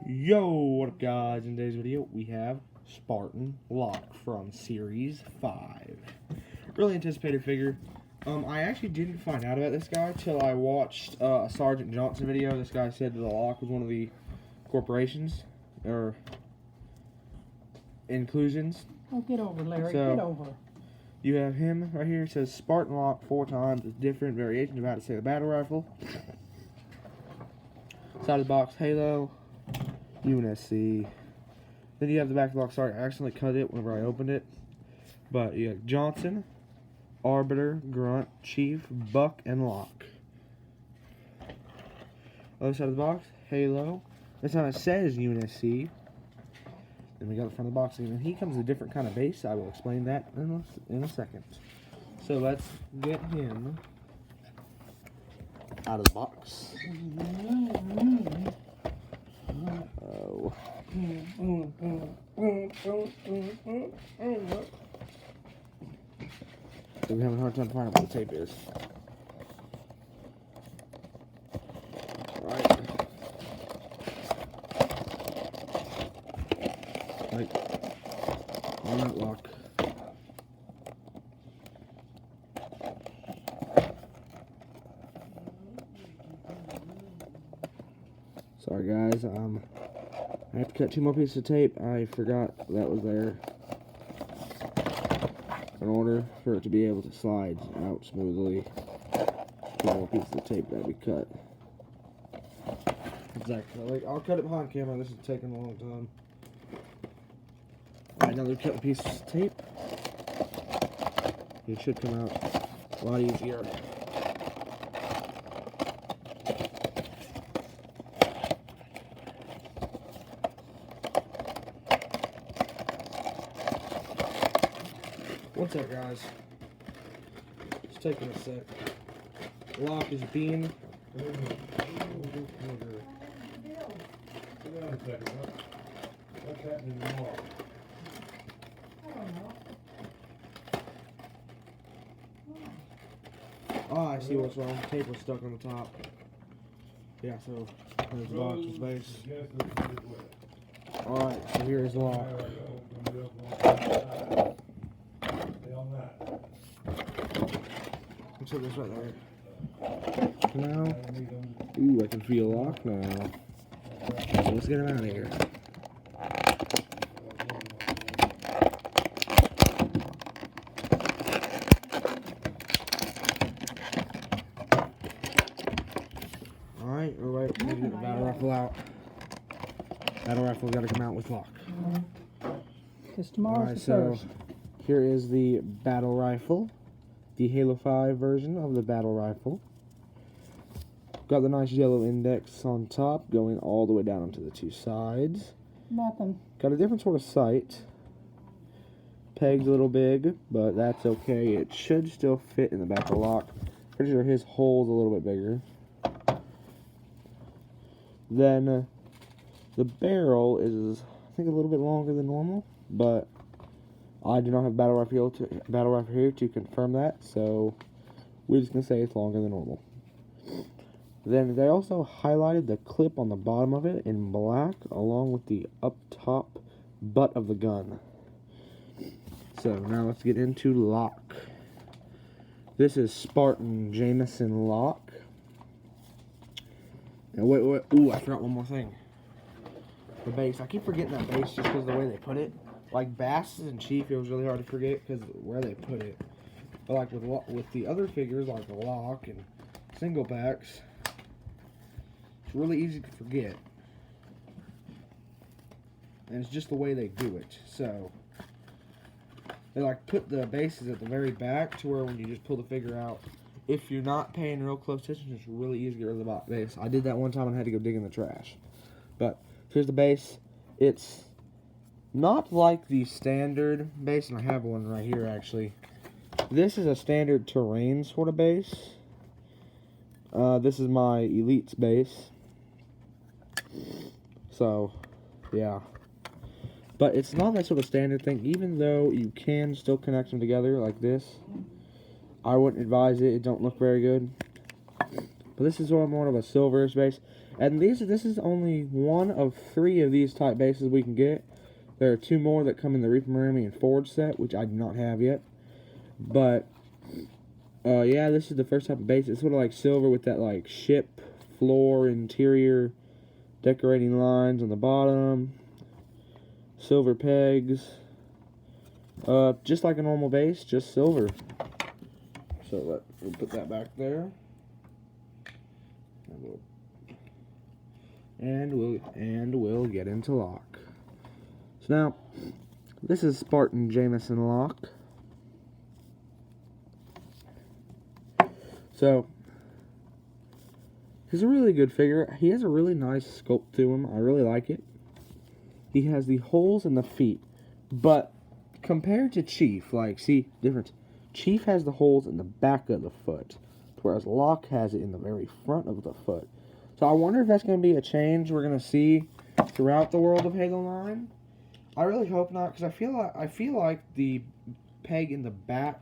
Yo, what up guys? In today's video we have Spartan Lock from Series 5. Really anticipated figure. I actually didn't find out about this guy till I watched a Sergeant Johnson video. This guy said that the Lock was one of the corporations, or inclusions. Oh, get over, Larry, So, get over. You have him right here. It says Spartan Lock 4 times with different variations of how to say the battle rifle. Side of the box, Halo, UNSC. Then you have the back of the box. Sorry, I accidentally cut it whenever I opened it. But you have Johnson, Arbiter, Grunt, Chief, Buck, and Lock. Other side of the box, Halo. This time it says UNSC. Then we got the front of the box, and he comes with a different kind of base. I will explain that in a second. So let's get him out of the box. Oh. So we're having a hard time finding what the tape is. Right. On that lock. Sorry guys, I have to cut 2 more pieces of tape. I forgot that was there in order for it to be able to slide out smoothly. 2 more pieces of tape gotta be cut. Exactly. I'll cut it behind camera. This is taking a long time. Alright, now that we've cut the pieces of tape, it should come out a lot easier. What's up, guys? It's taking a sec. Lock is being. What's happening tomorrow? Oh, I see what's wrong. Tape was stuck on the top. Yeah, so there's the box and space. Alright, so here's the lock. Let's put this right there. Now, ooh, I can feel lock now. So let's get him out of here. Alright, we're ready to get the battle rifle out. Battle rifle got to come out with lock. Because tomorrow's Alright, the so first. here is the battle rifle. The Halo 5 version of the battle rifle. Got the nice yellow index on top, going all the way down onto the 2 sides. Nothing. Got a different sort of sight. Peg's a little big, but that's okay. It should still fit in the back of the lock. Pretty sure his hole's a little bit bigger. Then the barrel is, I think, a little bit longer than normal, but I do not have battle rifle here to confirm that, so we're just gonna say it's longer than normal. Then they also highlighted the clip on the bottom of it in black, along with the up top butt of the gun. So now let's get into lock. This is Spartan Jameson lock. And wait, ooh, I forgot one more thing. The base. I keep forgetting that base just because of the way they put it. Like Bass and Chief, it was really hard to forget because of where they put it. But like with the other figures, like the Lock and single packs, it's really easy to forget. And it's just the way they do it. So they like put the bases at the very back to where when you just pull the figure out, if you're not paying real close attention, it's really easy to get rid of the base. I did that one time and had to go dig in the trash. But here's the base. It's not like the standard base, and I have one right here actually. This is a standard terrain sort of base. This is my Elite's base. So, yeah. But it's not that sort of standard thing, even though you can still connect them together like this. I wouldn't advise it. It don't look very good. But this is more of a silverish base. And this is only one of 3 of these type bases we can get. There are 2 more that come in the Reaper Marine and Forge set, which I do not have yet. But yeah, this is the first type of base. It's sort of like silver with that like ship floor interior decorating lines on the bottom. Silver pegs. Just like a normal base, just silver. So we'll put that back there. And we'll get into lock. So now, this is Spartan Jameson lock. So, he's a really good figure. He has a really nice sculpt to him. I really like it. He has the holes in the feet, but compared to Chief, like, see, difference. Chief has the holes in the back of the foot, whereas Locke has it in the very front of the foot. So I wonder if that's going to be a change we're going to see throughout the world of Halo 9. I really hope not, because I feel like the peg in the back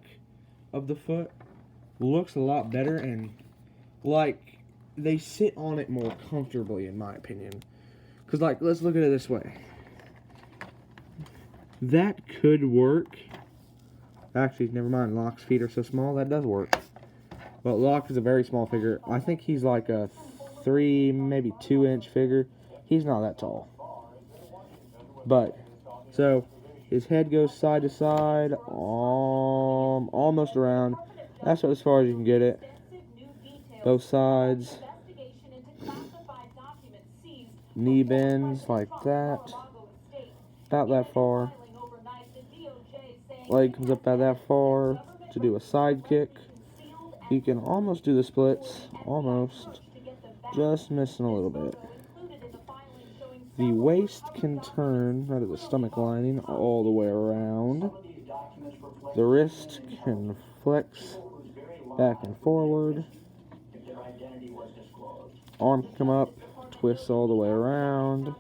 of the foot looks a lot better, and like they sit on it more comfortably, in my opinion. Because like, let's look at it this way. That could work. Actually, never mind. Locke's feet are so small that does work. But Locke is a very small figure. I think he's like a 3, maybe 2-inch figure. He's not that tall. But, so, his head goes side to side, almost around. That's as far as you can get it. Both sides. Knee bends like that. About that far. Leg comes up about that far to do a side kick. You can almost do the splits. Almost. Just missing a little bit. The waist can turn, right at the stomach lining, all the way around. The wrist can flex back and forward. Arm can come up, twist all the way around.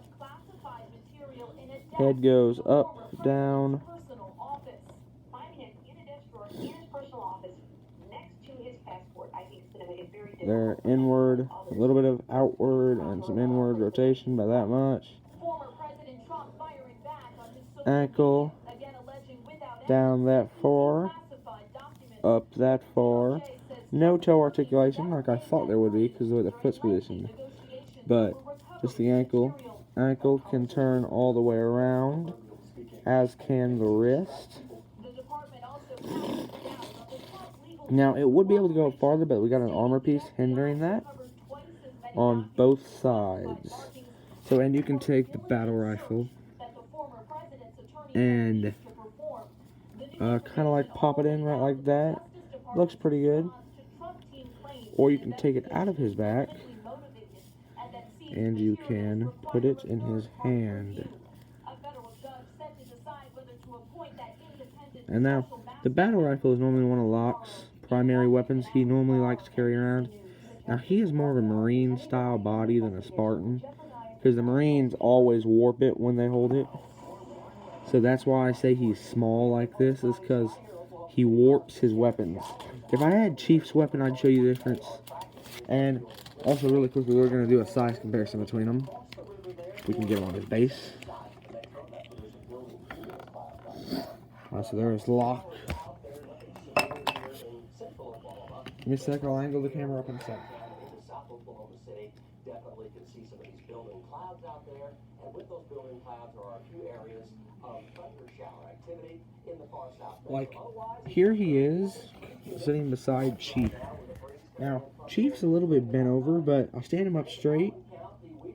Head goes up, down. There, inward, a little bit of outward, and some inward rotation by that much. Ankle, down that far, up that far. No toe articulation like I thought there would be because of the way the foot's positioned. But just the ankle. Ankle can turn all the way around, as can the wrist. Now, it would be able to go farther, but we got an armor piece hindering that on both sides. So, and you can take the battle rifle and kind of like pop it in right like that. Looks pretty good. Or you can take it out of his back and you can put it in his hand. And now, the battle rifle is normally one of Locke's primary weapons he normally likes to carry around. Now, he is more of a Marine style body than a Spartan, because the Marines always warp it when they hold it. So that's why I say he's small like this, is because he warps his weapons. If I had Chief's weapon, I'd show you the difference. And also, really quickly, we're going to do a size comparison between them. We can get him on his base. So there's Locke. Give me a sec, I'll angle the camera up in a sec. Definitely can see some of these building clouds out there, and with those building clouds there are a few areas of thunder shower activity in the far south. Like, here he is, sitting beside Chief. Now, Chief's a little bit bent over, but I stand him up straight.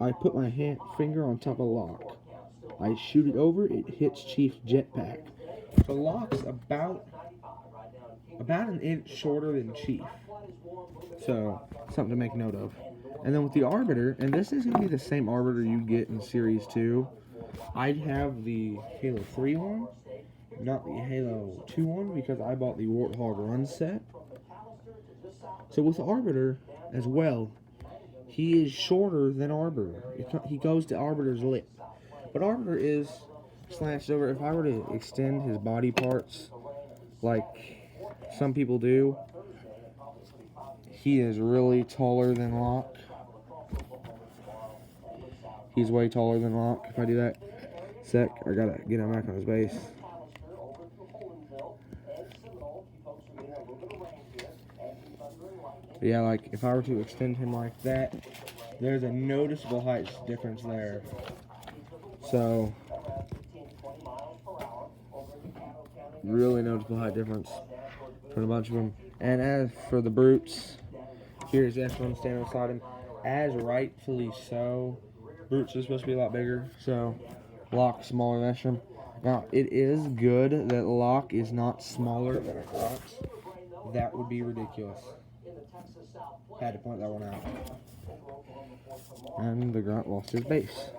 I put my finger on top of Locke. I shoot it over, it hits Chief's jetpack. So Locke's about an inch shorter than Chief. So, something to make note of. And then with the Arbiter, and this is going to be the same Arbiter you get in Series 2. I'd have the Halo 3 one, not the Halo 2 one, because I bought the Warthog Run set. So with Arbiter as well, he is shorter than Arbiter. He goes to Arbiter's lip. But Arbiter is slanched over. If I were to extend his body parts like some people do, he is really taller than Locke. He's way taller than Locke. If I do that, I gotta get him back on his base. But yeah, like if I were to extend him like that, there's a noticeable height difference there. So, really noticeable height difference from a bunch of them. And as for the brutes, here's F1 standing beside him. As rightfully so, brutes are supposed to be a lot bigger, so Locke smaller than Eshram. Now, it is good that Locke is not smaller than a Fox. That would be ridiculous. Had to point that one out. And the grunt lost his base.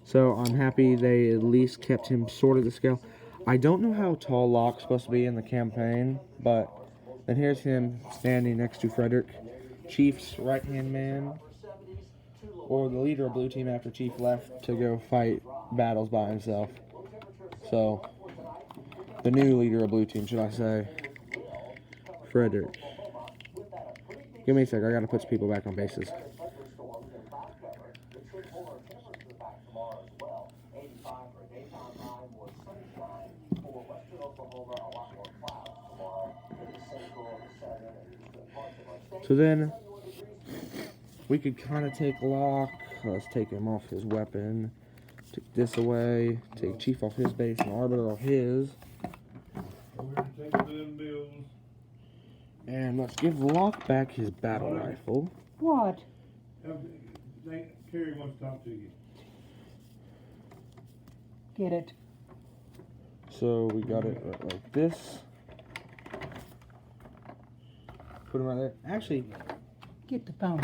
So I'm happy they at least kept him sort of the scale. I don't know how tall Locke's supposed to be in the campaign, but then here's him standing next to Frederick, Chief's right-hand man, or the leader of Blue Team after Chief left to go fight battles by himself. So, the new leader of Blue Team, should I say, Frederick. Give me a sec, I gotta put some people back on bases. So then, we could kind of take Locke. Let's take him off his weapon. Take this away. Take Chief off his base and Arbiter off his. And let's give Locke back his battle rifle. What? Carrie wants to talk to you. Get it. So we got it right like this. Put him right there. Actually, Get the phone.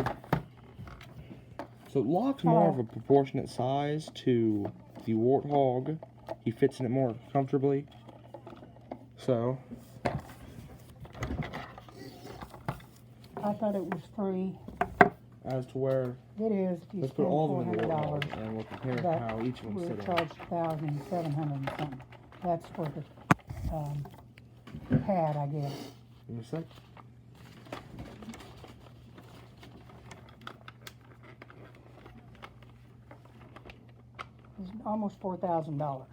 so Locke's more of a proportionate size to the Warthog. He fits in it more comfortably. So, I thought it was free. as to where, It is. You let's spend put all of them in the $400. Warthog and we'll compare But how each of them we're sit on. charged $1,700 and something. That's for the pad, I guess. Give me a sec. It's almost $4,000.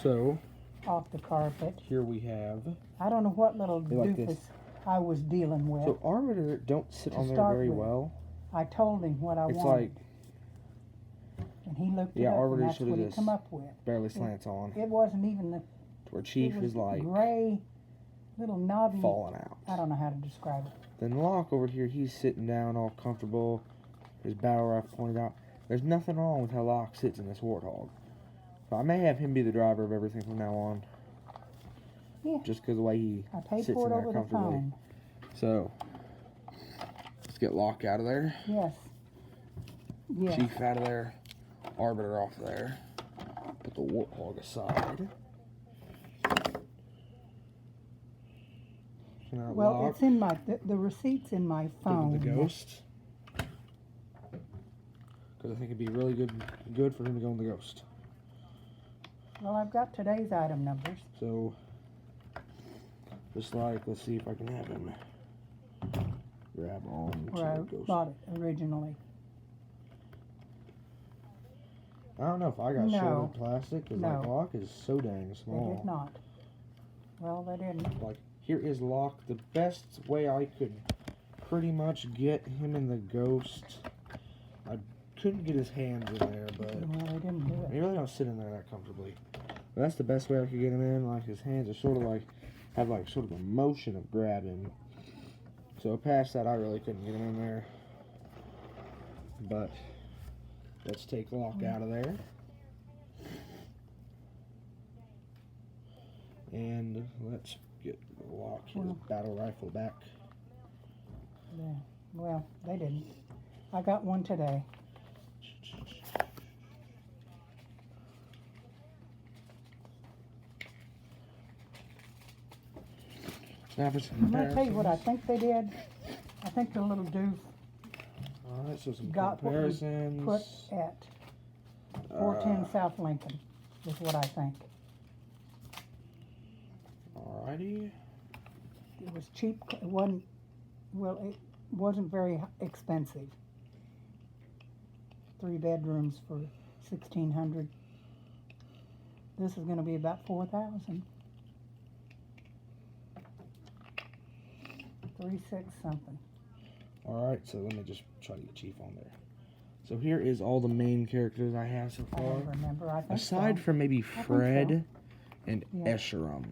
So, Off the carpet. here we have. I don't know what little They like doofus this. I was dealing with. So, Arbiter don't sit To on there start very with. well. I told him what I It's wanted, and he looked it yeah, up, Arbiter and that's sort of what he just come up with. barely slants on. It wasn't even the. To where Chief it was is like gray, little knobby. falling out. I don't know how to describe it. Then Locke over here, he's sitting down all comfortable. His battle rifle pointed out. There's nothing wrong with how Locke sits in this Warthog. So I may have him be the driver of everything from now on. Yeah. Just because of the way he I paid sits for in it there over the comfortably. phone. So, let's get Locke out of there. Yes. Yes. Chief out of there. Arbiter off there. Put the Warthog aside. Now Well, Locke, it's in my the receipt's in my give phone. him the Ghost. Because I think it'd be really good for him to go in the Ghost. Well, I've got today's item numbers. So, just like, let's see if I can have him grab on to Where I the Ghost. bought it originally. I don't know if I got No. shredded plastic, because No. like Locke is so dang They small. did not. Well, they didn't. Like, here is Locke. The best way I could pretty much get him in the Ghost, I couldn't get his hands in there, but Well, they didn't do he it. really don't sit in there that comfortably. But that's the best way I could get him in. Like, his hands are sort of like, have like sort of a motion of grabbing. So past that, I really couldn't get him in there. But let's take Locke out of there. And let's get Locke his battle rifle back. Yeah. Well, they didn't. I got one today. Now for some I'm going to tell you what I comparisons. think they did. I think the little doof Alright, so some got what we comparisons. put at 410 South Lincoln, is what I think. Alrighty. it was cheap. It wasn't, well, it wasn't very expensive. 3 bedrooms for 1,600. This is going to be about 4,000. 3,600 something. Alright, so let me just try to get Chief on there. So here is all the main characters I have so I far. don't remember. I think Aside so. from maybe think Fred and Yeah. Escherum.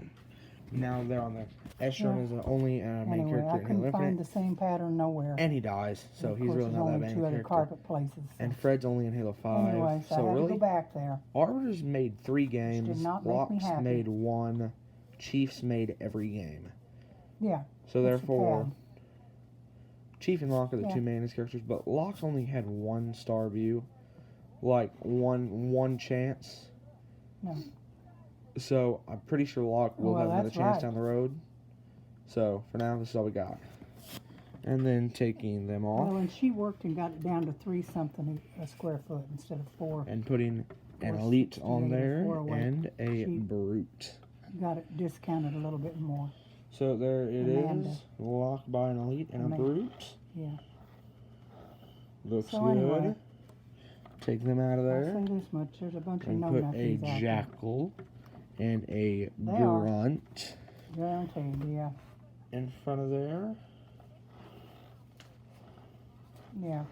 Now they're on there. Escherum Yeah. is the only main Anyway, character I in Halo couldn't find Infinite. the same pattern nowhere. And he dies, so Of he's course, really there's not that only bad 2 of a other character. carpet places. So. And Fred's only in Halo 5. Anyway, so I had to really, go back there. Arbiter's made 3 games. did not make me Locke's happy. made 1. Chief's made every game. Yeah. So that's therefore, bad. Chief and Locke are the Yeah. 2 mainest characters, but Locke's only had 1 star view. Like, one chance. No. So, I'm pretty sure Locke will Well, have another that's chance right. down the road. So, for now, this is all we got. And then taking them off Well, and she worked and got it down to 3 something a square foot instead of 4. and putting an 468 elite on or there 408. and a She- brute. Got it discounted a little bit more. So there it Amanda. is. Locked by an elite and a Amanda. brute. Yeah. Looks So good. anyway, Take them out of I'll there. say this much: there's a bunch of And no put a nothings out there. jackal and a They are. grunt Guaranteed, yeah, in front of there. yeah.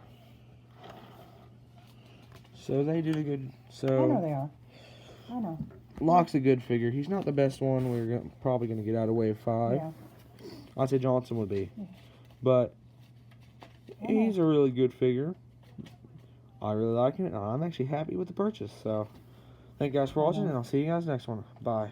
So they did a good. I know So they are. I know. Locke's a good figure. He's not the best one. We're probably going to get out of wave 5. Yeah. I'd say Johnson would be. Yeah. But I know. he's a really good figure. I really like it, and I'm actually happy with the purchase. So, thank you guys for watching, and I'll see you guys next one. Bye.